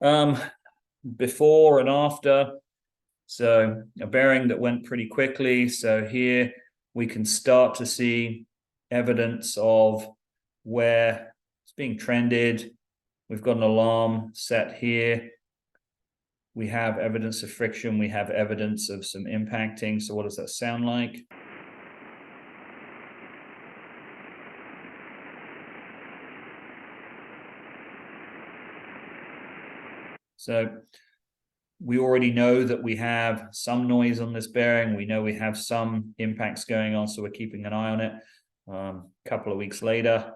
Before and after. So a bearing that went pretty quickly. So here we can start to see evidence of where it's being trended. We've got an alarm set here. We have evidence of friction. We have evidence of some impacting. So what does that sound like? So we already know that we have some noise on this bearing. We know we have some impacts going on, so we're keeping an eye on it. A couple of weeks later,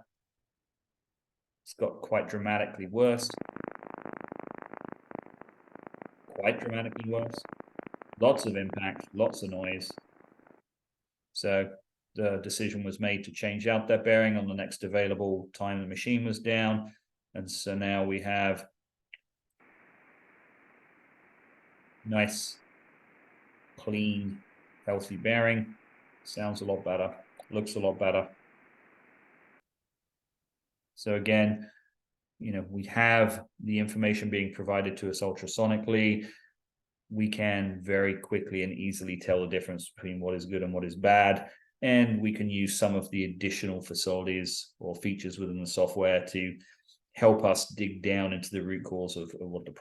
it's got quite dramatically worse. Quite dramatically worse. Lots of impact, lots of noise. So the decision was made to change out that bearing on the next available time the machine was down. And so now we have nice, clean, healthy bearing. Sounds a lot better, looks a lot better. So again, we have the information being provided to us ultrasonically. We can very quickly and easily tell the difference between what is good and what is bad. And we can use some of the additional facilities or features within the software to help us dig down into the root cause of what the problem is.